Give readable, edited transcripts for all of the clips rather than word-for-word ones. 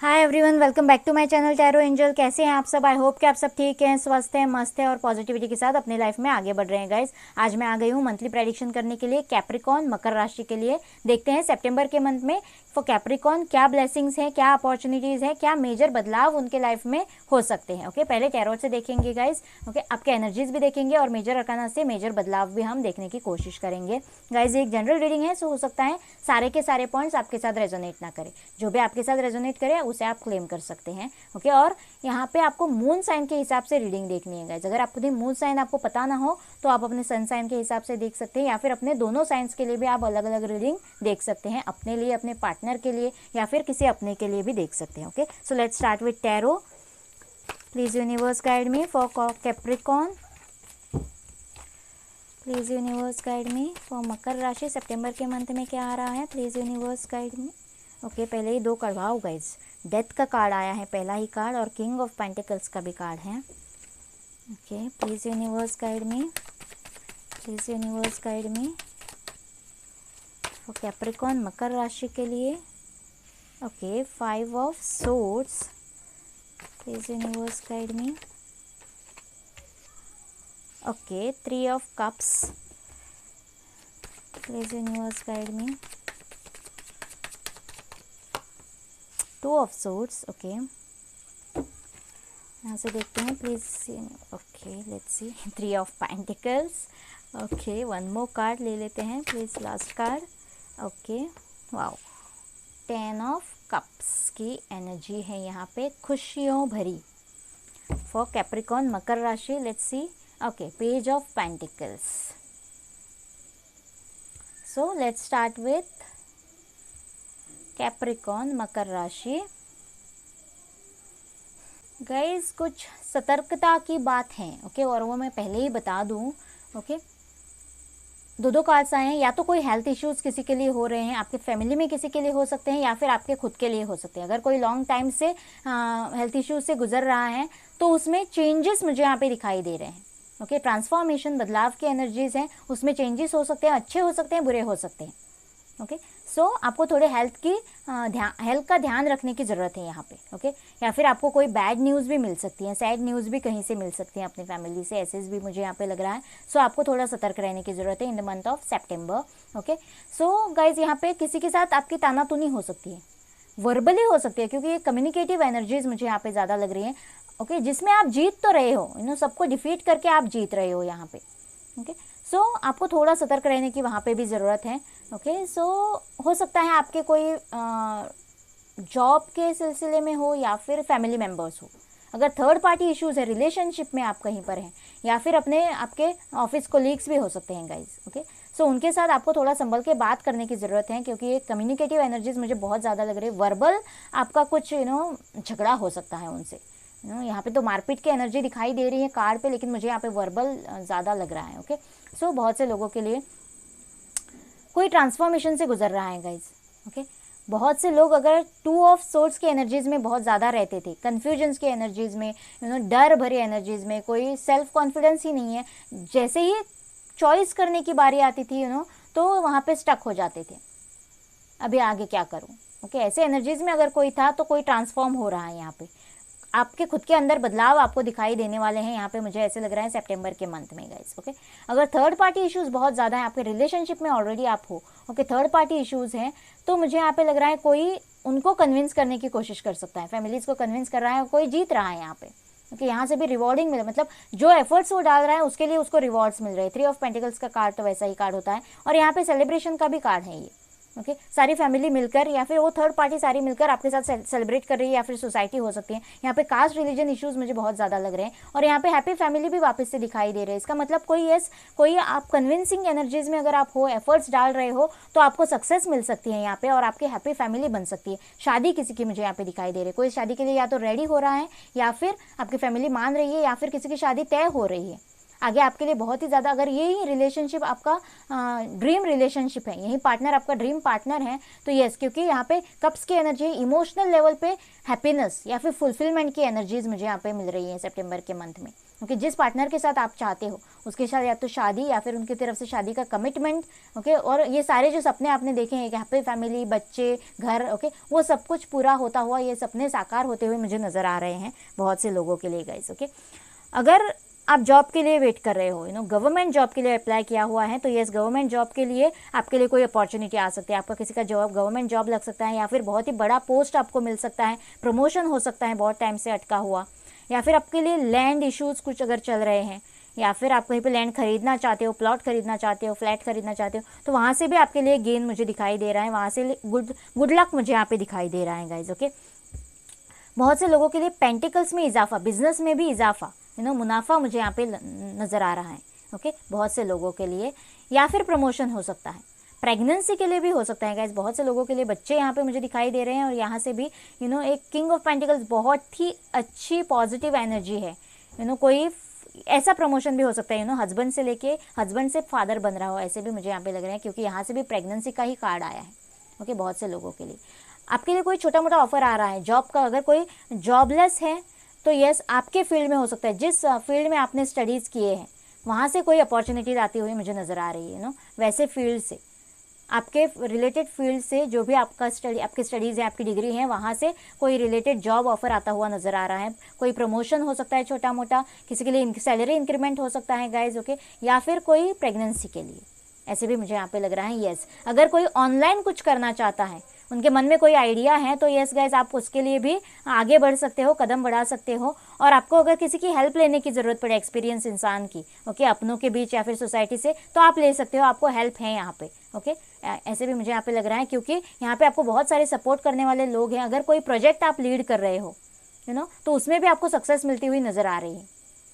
Hi everyone, welcome back to my channel tarot angel. कैसे हैं आप सब? आई होप कि आप सब ठीक हैं, स्वस्थ हैं, मस्त हैं और पॉजिटिविटी के साथ अपनी लाइफ में आगे बढ़ रहे हैं गाइस। आज मैं आ गई हूँ मंथली प्रेडिक्शन करने के लिए कैप्रिकॉन मकर राशि के लिए। देखते हैं सितंबर के मंथ में फॉर कैप्रिकॉन क्या ब्लेसिंग्स हैं, क्या अपॉर्चुनिटीज़ हैं, क्या मेजर बदलाव उनके लाइफ में हो सकते हैं। ओके, पहले टैरो से देखेंगे गाइस। ओके, आपके एनर्जीज भी देखेंगे और मेजर अरकाना से मेजर बदलाव भी हम देखने की कोशिश करेंगे गाइस। एक जनरल रीडिंग है, सो हो सकता है सारे के सारे पॉइंट्स आपके साथ रेजोनेट ना करें। जो भी आपके साथ रेजोनेट करे उसे आप क्लेम कर सकते हैं। ओके, और यहाँ पे आपको मून साइन के हिसाब से रीडिंग देखनी है गाइस। अगर आपको मून साइन आपको पता ना हो तो आप अपने सन साइन के हिसाब से देख सकते हैं, या फिर अपने दोनों साइंस के लिए भी आप अलग अलग रीडिंग देख सकते हैं। अपने लिए, अपने पार्टनर के लिए, या फिर किसी अपने के लिए भी देख सकते हैं। Okay, so let's start with tarot. Please universe guide me for Capricorn. Please universe guide me for Makar राशि। सितंबर के मंथ में क्या आ रहा है? प्लीज यूनिवर्स गाइड मी। ओके, पहले ही दो कार्ड, वाओ गाइज, डेथ का कार्ड आया है पहला ही कार्ड, और किंग ऑफ पेंटिकल्स का भी कार्ड है। Okay, please universe guide me. Please universe guide me for Capricorn मकर राशि के लिए। Okay, 5 of swords. Please universe guide मी। Okay, 3 of cups. Please universe guide me. 2 of swords. Okay, यहाँ से देखते हैं please. Okay, let's see, 3 of pentacles. Okay, one more card ले लेते हैं please, last card. Okay, wow, 10 of cups की energy है यहाँ पे, खुशियों भरी फॉर कैप्रिकॉन मकर राशि। Let's see. Okay, page of pentacles. So let's start with Capricorn मकर राशि। गाइस, कुछ सतर्कता की बात है। ओके, और वो मैं पहले ही बता दूं। ओके, दो कार्ड्स आए हैं, या तो कोई हेल्थ इश्यूज किसी के लिए हो रहे हैं, आपके फैमिली में किसी के लिए हो सकते हैं, या फिर आपके खुद के लिए हो सकते हैं। अगर कोई लॉन्ग टाइम से हेल्थ इश्यूज से गुजर रहा है तो उसमें चेंजेस मुझे यहाँ पे दिखाई दे रहे हैं। ओके, ट्रांसफॉर्मेशन, बदलाव की एनर्जीज हैं, उसमें चेंजेस हो सकते हैं, अच्छे हो सकते हैं, बुरे हो सकते हैं। ओके, सो आपको थोड़े हेल्थ का ध्यान रखने की ज़रूरत है यहाँ पे। ओके, या फिर आपको कोई बैड न्यूज़ भी मिल सकती है, सैड न्यूज़ भी कहीं से मिल सकती है अपनी फैमिली से, ऐसे भी मुझे यहाँ पे लग रहा है। सो आपको थोड़ा सतर्क रहने की ज़रूरत है in the month of September. Okay, so guys, यहाँ पे किसी के साथ आपकी तानातुनी हो सकती है, वर्बली हो सकती है, क्योंकि ये कम्युनिकेटिव एनर्जीज मुझे यहाँ पे ज़्यादा लग रही है। ओके, जिसमें आप जीत तो रहे हो, सबको डिफीट करके आप जीत रहे हो यहाँ पे। ओके, सो आपको थोड़ा सतर्क रहने की वहाँ पे भी ज़रूरत है। ओके, सो हो सकता है आपके कोई जॉब के सिलसिले में हो, या फिर फैमिली मेम्बर्स हो। अगर थर्ड पार्टी इश्यूज़ है, रिलेशनशिप में आप कहीं पर हैं, या फिर आपके ऑफिस कोलीग्स भी हो सकते हैं गाइज। ओके, सो उनके साथ आपको थोड़ा संभल के बात करने की ज़रूरत है, क्योंकि ये कम्युनिकेटिव एनर्जीज मुझे बहुत ज़्यादा लग रही है। वर्बल आपका कुछ झगड़ा हो सकता है उनसे। यहाँ पे तो मारपीट की एनर्जी दिखाई दे रही है कार्ड पे, लेकिन मुझे यहाँ पे वर्बल ज़्यादा लग रहा है। ओके, सो बहुत से लोगों के लिए कोई ट्रांसफॉर्मेशन से गुजर रहा है गाइज। ओके, बहुत से लोग अगर 2 ऑफ सोर्ड्स की एनर्जीज में बहुत ज़्यादा रहते थे, कन्फ्यूजन्स की एनर्जीज में, डर भरी एनर्जीज में, कोई सेल्फ कॉन्फिडेंस ही नहीं है, जैसे ही चॉइस करने की बारी आती थी तो वहाँ पे स्टक हो जाते थे, अभी आगे क्या करूँ। ओके, ऐसे एनर्जीज में अगर कोई था तो कोई ट्रांसफॉर्म हो रहा है यहाँ पे, आपके खुद के अंदर बदलाव आपको दिखाई देने वाले हैं यहाँ पे, मुझे ऐसे लग रहा है सितंबर के मंथ में गाइस। ओके, अगर थर्ड पार्टी इश्यूज बहुत ज़्यादा है, आपके रिलेशनशिप में ऑलरेडी आप हो, ओके, थर्ड पार्टी इश्यूज हैं, तो मुझे यहाँ पे लग रहा है कोई उनको कन्विंस करने की कोशिश कर सकता है, फैमिलीज को कन्विंस कर रहा है, कोई जीत रहा है यहाँ पे। ओके, यहाँ से भी रिवॉर्डिंग मिले, मतलब जो एफर्ट्स वो डाल रहा है उसके लिए उसको रिवॉर्ड्स मिल रहे हैं। 3 ऑफ पेंटिकल्स का कार्ड तो वैसा ही कार्ड होता है, और यहाँ पे सेलिब्रेशन का भी कार्ड है ये। ओके, सारी फैमिली मिलकर, या फिर वो थर्ड पार्टी सारी मिलकर आपके साथ सेलिब्रेट कर रही है, या फिर सोसाइटी हो सकती है। यहाँ पे कास्ट रिलीजन इश्यूज मुझे बहुत ज़्यादा लग रहे हैं, और यहाँ पे हैप्पी फैमिली भी वापस से दिखाई दे रहे हैं। इसका मतलब कोई आप कन्विंसिंग एनर्जीज में अगर आप हो, एफर्ट्स डाल रहे हो, तो आपको सक्सेस मिल सकती है यहाँ पे, और आपकी हैप्पी फैमिली बन सकती है। शादी किसी की मुझे यहाँ पे दिखाई दे रही है, कोई शादी के लिए या तो रेडी हो रहा है, या फिर आपकी फैमिली मान रही है, या फिर किसी की शादी तय हो रही है। आगे आपके लिए बहुत ही ज़्यादा, अगर यही रिलेशनशिप आपका ड्रीम रिलेशनशिप है, यही पार्टनर आपका ड्रीम पार्टनर है, तो यस, क्योंकि यहाँ पे कप्स की एनर्जी, इमोशनल लेवल पे हैप्पीनेस या फिर फुलफिलमेंट की एनर्जीज मुझे यहाँ पे मिल रही है सितंबर के मंथ में। क्योंकि जिस पार्टनर के साथ आप चाहते हो उसके साथ या तो शादी या फिर उनकी तरफ से शादी का कमिटमेंट, ओके, और ये सारे जो सपने आपने देखे हैं, हैप्पी फैमिली, बच्चे, घर, ओके, वो सब कुछ पूरा होता हुआ, ये सपने साकार होते हुए मुझे नज़र आ रहे हैं बहुत से लोगों के लिए गाइस, ओके। अगर आप जॉब के लिए वेट कर रहे हो, गवर्नमेंट जॉब के लिए अप्लाई किया हुआ है, तो यस, गवर्नमेंट जॉब के लिए आपके लिए कोई अपॉर्चुनिटी आ सकती है, आपका किसी का जॉब, गवर्नमेंट जॉब लग सकता है, या फिर बहुत ही बड़ा पोस्ट आपको मिल सकता है, प्रमोशन हो सकता है बहुत टाइम से अटका हुआ, या फिर आपके लिए लैंड इश्यूज़ कुछ अगर चल रहे हैं, या फिर आप कहीं पे लैंड खरीदना चाहते हो, प्लॉट खरीदना चाहते हो, फ्लैट खरीदना चाहते हो, तो वहाँ से भी आपके लिए गेन मुझे दिखाई दे रहा है, वहाँ से गुड लक मुझे यहाँ पे दिखाई दे रहा है गाइज, ओके। बहुत से लोगों के लिए पेंटिकल्स में इजाफा, बिजनेस में भी इजाफा, मुनाफा मुझे यहाँ पे नज़र आ रहा है, ओके, बहुत से लोगों के लिए, या फिर प्रमोशन हो सकता है, प्रेगनेंसी के लिए भी हो सकता है गाइज, बहुत से लोगों के लिए बच्चे यहाँ पे मुझे दिखाई दे रहे हैं, और यहाँ से भी एक किंग ऑफ पेंटिकल्स, बहुत ही अच्छी पॉजिटिव एनर्जी है, कोई ऐसा प्रमोशन भी हो सकता है, हस्बैंड से लेके हस्बैंड से फादर बन रहा हो, ऐसे भी मुझे यहाँ पे लग रहे हैं, क्योंकि यहाँ से भी प्रेगनेंसी का ही कार्ड आया है, ओके। बहुत से लोगों के लिए आपके लिए कोई छोटा मोटा ऑफर आ रहा है जॉब का, अगर कोई जॉबलेस है तो यस, आपके फील्ड में हो सकता है, जिस फील्ड में आपने स्टडीज़ किए हैं वहाँ से कोई अपॉर्चुनिटीज आती हुई मुझे नज़र आ रही है, वैसे फील्ड से, आपके रिलेटेड फील्ड से, जो भी आपका आपकी स्टडीज़ है, आपकी डिग्री है, वहाँ से कोई रिलेटेड जॉब ऑफर आता हुआ नज़र आ रहा है, कोई प्रमोशन हो सकता है छोटा मोटा, किसी के लिए सैलरी इंक्रीमेंट हो सकता है गाइज, ओके, या फिर कोई प्रेगनेंसी के लिए, ऐसे भी मुझे यहाँ पे लग रहा है, यस। अगर कोई ऑनलाइन कुछ करना चाहता है, उनके मन में कोई आइडिया है, तो यस गाइज, आप उसके लिए भी आगे बढ़ सकते हो, कदम बढ़ा सकते हो, और आपको अगर किसी की हेल्प लेने की ज़रूरत पड़े, एक्सपीरियंस इंसान की, ओके, अपनों के बीच या फिर सोसाइटी से, तो आप ले सकते हो, आपको हेल्प है यहाँ पे, ओके। ऐसे भी मुझे यहाँ पे लग रहा है, क्योंकि यहाँ पे आपको बहुत सारे सपोर्ट करने वाले लोग हैं। अगर कोई प्रोजेक्ट आप लीड कर रहे हो, तो उसमें भी आपको सक्सेस मिलती हुई नज़र आ रही है।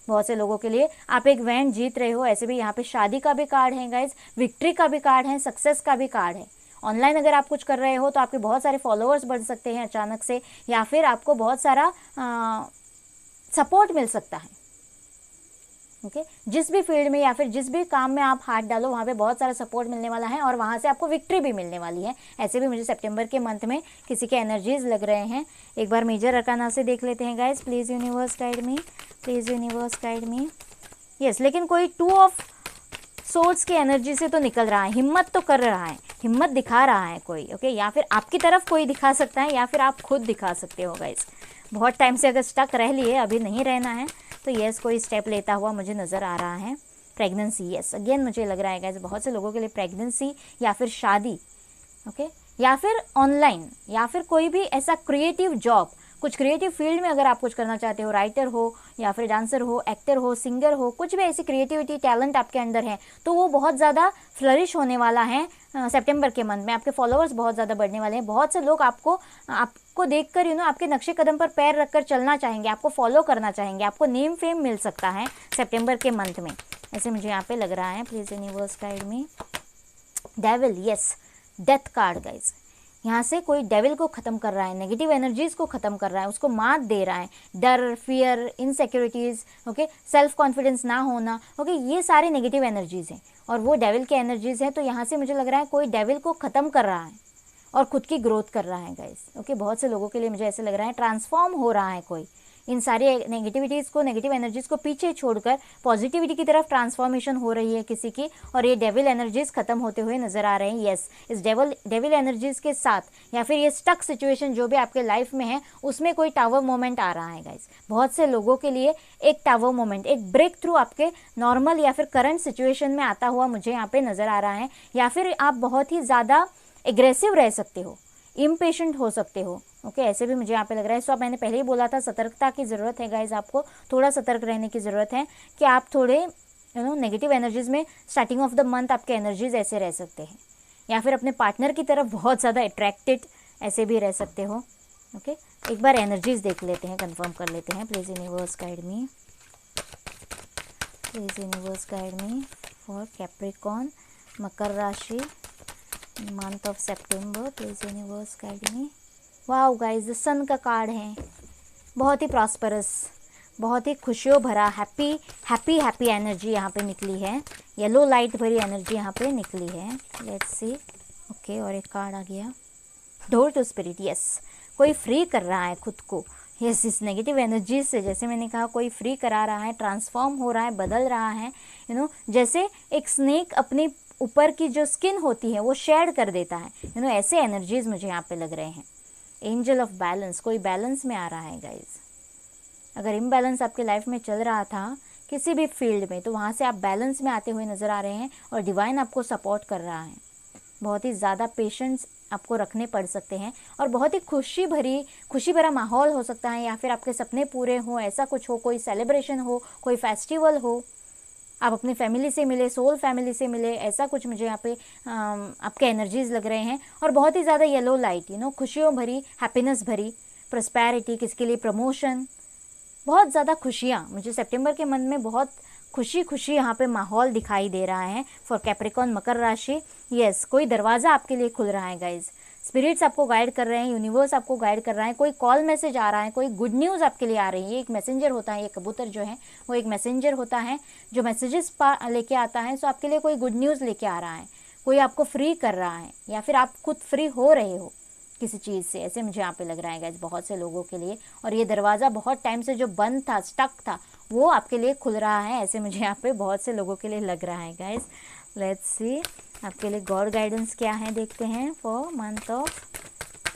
बहुत से लोगों के लिए आप एक इवेंट जीत रहे हो, ऐसे भी यहाँ पे शादी का भी कार्ड है गाइज, विक्ट्री का भी कार्ड है, सक्सेस का भी कार्ड है। ऑनलाइन अगर आप कुछ कर रहे हो तो आपके बहुत सारे फॉलोअर्स बढ़ सकते हैं अचानक से, या फिर आपको बहुत सारा सपोर्ट मिल सकता है, ओके। जिस भी फील्ड में या फिर जिस भी काम में आप हाथ डालो, वहाँ पे बहुत सारा सपोर्ट मिलने वाला है, और वहाँ से आपको विक्ट्री भी मिलने वाली है। ऐसे भी मुझे सितंबर के मंथ में किसी के एनर्जीज लग रहे हैं। एक बार मेजर अरकाना से देख लेते हैं guys, please universe guide me, please universe guide me, yes. लेकिन कोई 2 ऑफ सोर्स की एनर्जी से तो निकल रहा है, हिम्मत तो कर रहा है, हिम्मत दिखा रहा है कोई, ओके, या फिर आपकी तरफ कोई दिखा सकता है, या फिर आप खुद दिखा सकते हो गाइज। बहुत टाइम से अगर स्टक रह लिए, अभी नहीं रहना है, तो यस, कोई स्टेप लेता हुआ मुझे नज़र आ रहा है। प्रेगनेंसी, यस, अगेन मुझे लग रहा है गाइज, बहुत से लोगों के लिए प्रेगनेंसी या फिर शादी, ओके, या फिर ऑनलाइन, या फिर कोई भी ऐसा क्रिएटिव जॉब, कुछ क्रिएटिव फील्ड में अगर आप कुछ करना चाहते हो, राइटर हो या फिर डांसर हो, एक्टर हो, सिंगर हो, कुछ भी ऐसी क्रिएटिविटी टैलेंट आपके अंदर है, तो वो बहुत ज़्यादा फ्लरिश होने वाला है सितंबर के मंथ में। आपके फॉलोअर्स बहुत ज़्यादा बढ़ने वाले हैं, बहुत से लोग आपको देखकर आपके नक्शे कदम पर पैर रखकर चलना चाहेंगे, आपको फॉलो करना चाहेंगे, आपको नेम फेम मिल सकता है सितंबर के मंथ में, ऐसे मुझे यहाँ पे लग रहा है। Please universe guide me. Devil, yes, death card guys, यहाँ से कोई डेविल को ख़त्म कर रहा है, नेगेटिव एनर्जीज़ को ख़त्म कर रहा है, उसको मात दे रहा है, डर, fear, insecurities, okay, self confidence ना होना, ओके, ये सारे नेगेटिव एनर्जीज़ हैं, और वो डेविल के एनर्जीज़ हैं। तो यहाँ से मुझे लग रहा है कोई डेविल को ख़त्म कर रहा है और खुद की ग्रोथ कर रहा है गाइस, ओके। बहुत से लोगों के लिए मुझे ऐसे लग रहा है ट्रांसफॉर्म हो रहा है कोई, इन सारी नेगेटिविटीज़ को, नेगेटिव एनर्जीज़ को पीछे छोड़कर पॉजिटिविटी की तरफ ट्रांसफॉर्मेशन हो रही है किसी की, और ये डेविल एनर्जीज़ खत्म होते हुए नज़र आ रहे हैं। यस, इस डेविल एनर्जीज़ के साथ या फिर ये स्टक सिचुएशन जो भी आपके लाइफ में है, उसमें कोई टावर मोमेंट आ रहा है गाइस। बहुत से लोगों के लिए एक टावर मोमेंट, एक ब्रेक थ्रू आपके नॉर्मल या फिर करंट सिचुएशन में आता हुआ मुझे यहाँ पे नज़र आ रहा है। या फिर आप बहुत ही ज़्यादा एग्रेसिव रह सकते हो, इम्पेशेंट हो सकते हो, ओके, ऐसे भी मुझे यहाँ पे लग रहा है। सो मैंने पहले ही बोला था, सतर्कता की ज़रूरत है गाइज, आपको थोड़ा सतर्क रहने की ज़रूरत है कि आप थोड़े नेगेटिव एनर्जीज़ में स्टार्टिंग ऑफ द मंथ आपके एनर्जीज ऐसे रह सकते हैं, या फिर अपने पार्टनर की तरफ बहुत ज़्यादा अट्रैक्टेड ऐसे भी रह सकते हो, ओके। एक बार एनर्जीज देख लेते हैं, कंफर्म कर लेते हैं। Please universe guide me, please universe guide me for Capricorn, Makar राशि, month of September. Please universe guide me. Wow guys, the sun का कार्ड है, बहुत ही प्रॉस्परस, बहुत ही खुशियों भरा हैप्पी एनर्जी यहाँ पे निकली है, येलो लाइट भरी एनर्जी यहाँ पे निकली है। Let's see. ओके, और एक कार्ड आ गया, डोर टू स्पिरिट। यस, कोई फ्री कर रहा है खुद को। यस, इस नेगेटिव एनर्जी से, जैसे मैंने कहा, कोई फ्री करा रहा है, ट्रांसफॉर्म हो रहा है, बदल रहा है। जैसे एक स्नेक अपनी ऊपर की जो स्किन होती है वो शेड कर देता है। ऐसे एनर्जीज मुझे यहाँ पे लग रहे हैं। एंजल ऑफ बैलेंस, कोई बैलेंस में आ रहा है गाइज। अगर इम्बैलेंस आपके लाइफ में चल रहा था किसी भी फील्ड में, तो वहाँ से आप बैलेंस में आते हुए नज़र आ रहे हैं और डिवाइन आपको सपोर्ट कर रहा है। बहुत ही ज़्यादा पेशेंस आपको रखने पड़ सकते हैं और बहुत ही खुशी भरा माहौल हो सकता है, या फिर आपके सपने पूरे हों, ऐसा कुछ हो, कोई सेलिब्रेशन हो, कोई फेस्टिवल हो, आप अपनी फैमिली से मिले, सोल फैमिली से मिले, ऐसा कुछ मुझे यहाँ पे आपके एनर्जीज लग रहे हैं। और बहुत ही ज़्यादा येलो लाइट, खुशियों भरी, हैप्पीनेस भरी, प्रॉस्पेरिटी, किसके लिए प्रमोशन, बहुत ज़्यादा खुशियाँ। मुझे सितंबर के मंथ में बहुत खुशी यहाँ पे माहौल दिखाई दे रहा है फॉर कैप्रिकॉर्न, मकर राशि। यस, कोई दरवाज़ा आपके लिए खुल रहा है गाइज। स्पिरिट्स आपको गाइड कर रहे हैं, यूनिवर्स आपको गाइड कर रहा है, कोई कॉल मैसेज आ रहा है, कोई गुड न्यूज़ आपके लिए आ रही है। एक मैसेंजर होता है, ये कबूतर जो है वो एक मैसेंजर होता है जो मैसेजेस लेके आता है। सो आपके लिए कोई गुड न्यूज़ लेके आ रहा है, कोई आपको फ्री कर रहा है, या फिर आप खुद फ्री हो रहे हो किसी चीज़ से, ऐसे मुझे यहाँ पे लग रहा है गाइज बहुत से लोगों के लिए। और ये दरवाज़ा बहुत टाइम से जो बंद था, स्टक था, वो आपके लिए खुल रहा है, ऐसे मुझे यहाँ पे बहुत से लोगों के लिए लग रहा है गाइज। लेट्स सी आपके लिए गॉड गाइडेंस क्या है, देखते हैं for month of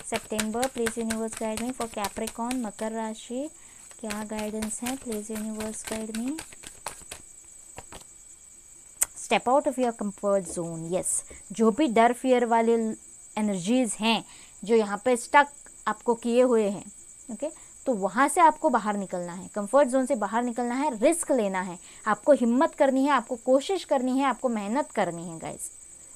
September. Please universe guide me for Capricorn, Makar राशि, क्या गाइडेंस है, please universe guide me. Step out of your comfort zone. Yes, जो भी डर फियर वाले एनर्जीज हैं जो यहाँ पे स्टक आपको किए हुए हैं, ओके, तो वहाँ से आपको बाहर निकलना है, कंफर्ट जोन से बाहर निकलना है, रिस्क लेना है, आपको हिम्मत करनी है, आपको कोशिश करनी है, आपको मेहनत करनी है गाइस,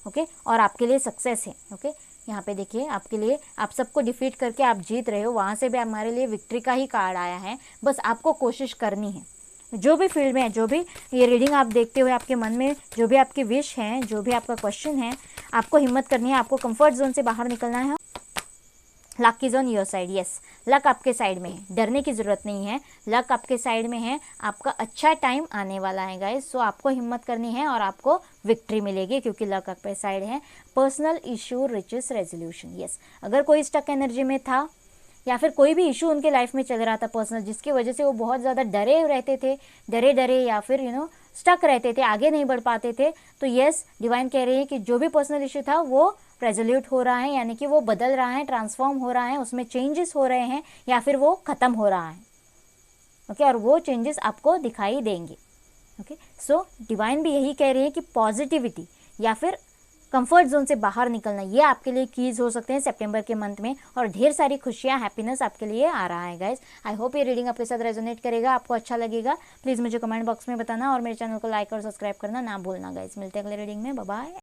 ओके। और आपके लिए सक्सेस है, ओके। यहाँ पे देखिए आपके लिए, आप सबको डिफीट करके आप जीत रहे हो, वहाँ से भी हमारे लिए विक्ट्री का ही कार्ड आया है। बस आपको कोशिश करनी है, जो भी फील्ड में है, जो भी ये रीडिंग आप देखते हुए आपके मन में जो भी आपकी विश है, जो भी आपका क्वेश्चन है, आपको हिम्मत करनी है, आपको कंफर्ट जोन से बाहर निकलना है। Luck is on your side. Yes, luck आपके साइड में है, डरने की ज़रूरत नहीं है, लक आपके साइड में है, आपका अच्छा टाइम आने वाला है गाइस। सो आपको हिम्मत करनी है और आपको विक्ट्री मिलेगी क्योंकि लक आपके साइड है। Personal issue riches resolution. Yes, अगर कोई स्टक एनर्जी में था या फिर कोई भी इशू उनके लाइफ में चल रहा था पर्सनल, जिसकी वजह से वो बहुत ज़्यादा डरे रहते थे, डरे या फिर स्टक रहते थे, आगे नहीं बढ़ पाते थे, तो यस, डिवाइन कह रही है कि जो भी पर्सनल इशू था वो रेजोल्यूट हो रहा है, यानी कि वो बदल रहा है, ट्रांसफॉर्म हो रहा है, उसमें चेंजेस हो रहे हैं या फिर वो ख़त्म हो रहा है, ओके। और वो चेंजेस आपको दिखाई देंगे, ओके। सो डिवाइन भी यही कह रही है कि पॉजिटिविटी या फिर कंफर्ट जोन से बाहर निकलना, ये आपके लिए कीज हो सकते हैं सितंबर के मंथ में, और ढेर सारी खुशियाँ, हैप्पीनेस आपके लिए आ रहा है गाइज। आई होप ये रीडिंग आपके साथ रेजोनेट करेगा, आपको अच्छा लगेगा। प्लीज़ मुझे कमेंट बॉक्स में बताना और मेरे चैनल को लाइक और सब्सक्राइब करना ना भूलना गाइज। मिलते हैं अगले रीडिंग में, बाय बाय।